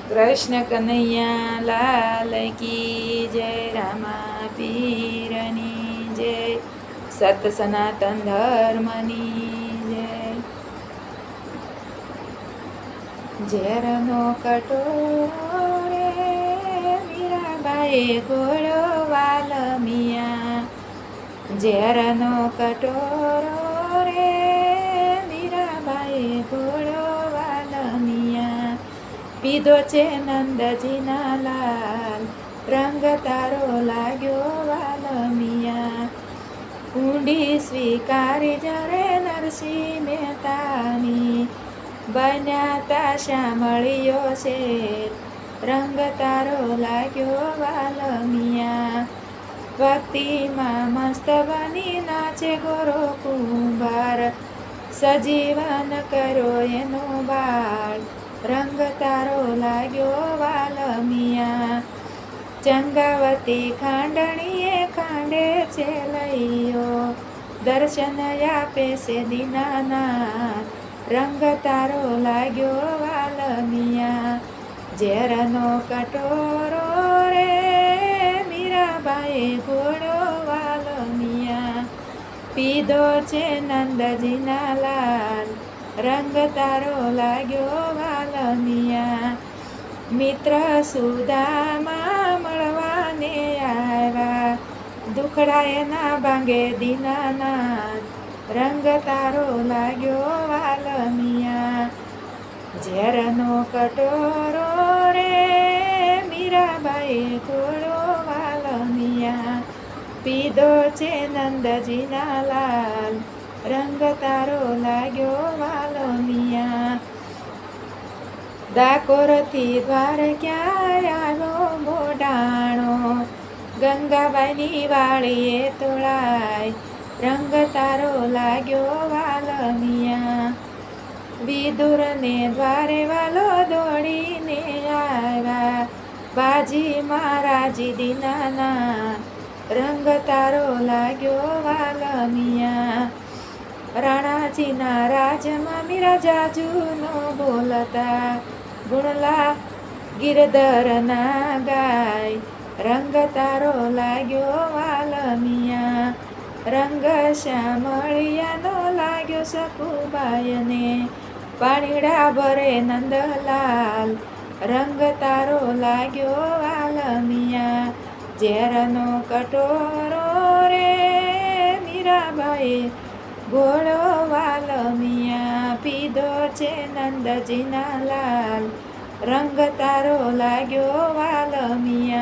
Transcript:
કૃષ્ણ કનૈયા લાલ કી જય, રામા પીરની જય, સત સનાતન ધર્મની જય. ઝેરનો કટોરો રે મીરાબાઈએ ઘોડો વાલમિયા, ઝેરનો કટોરો રે મીરાબાઈએ ઘોડો વાલમિયા, પીધો છે નંદજીના લાલ, રંગ તારો લાગ્યો વાલમિયા, ઊંડી સ્વીકારી જરે નરસિંહ મહેતાની, બન્યા તા શામળિયો છે, રંગ તારો લાગ્યો વાલમિયા, ભક્તિમાં મસ્ત બની નાચે ગોરો કુંભાર, સજીવન કર્યો એનો બાળ, રંગ તારો લાગ્યો વાલમિયા, ચંગાવતી ખાંડણીએ ખાંડે છે લઈયો, દર્શન આપે છે દીનાનાથ, રંગ તારો લાગ્યો વાલમિયા, ઝેરનો કટોરો રે મીરાબાઈએ ઘોડો વાલમિયા, પીધો છે નંદજીના લાલ, રંગ તારો લાગ્યો વાલમિયા, મિત્ર સુદામા મળવાને આવ્યા, દુખડા એના ભાંગે દીનાનાથ, રંગ તારો લાગ્યો વાલમિયા, ઝેરનો કટોરો રે મીરાબાઈએ ઘોડો વાલમિયા, પીધો છે નંદજીના લાલ, રંગ તારો લાગ્યો વાલમિયા, ડાકોરથી દ્વારકા આવ્યો મોડાણો, ગંગાબાઈની વાળીએ તોળાય, રંગ તારો લાગ્યો વાલમિયા, વિદુરને દ્વારે વાલો દોડીને આવ્યા, બાજી મહારાજી દીનાનાથ, રંગ તારો લાગ્યો વાલમિયા, રાણાજીના રાજમાં મીરા જાજુનો બોલતા, ગુણલા ગિરધરના ગાય, રંગ તારો લાગ્યો વાલમિયા, રંગ શામળિયાનો લાગ્યો સકુબાયને, પાણીડા ભરે નંદલાલ, રંગ તારો લાગ્યો વાલમિયા, ઝેરનો કટોરો રે મીરાબાઈએ ઘોડો વાલમિયા, પીધો છે નંદજીના લાલ, રંગ તારો લાગ્યો વાલમિયા.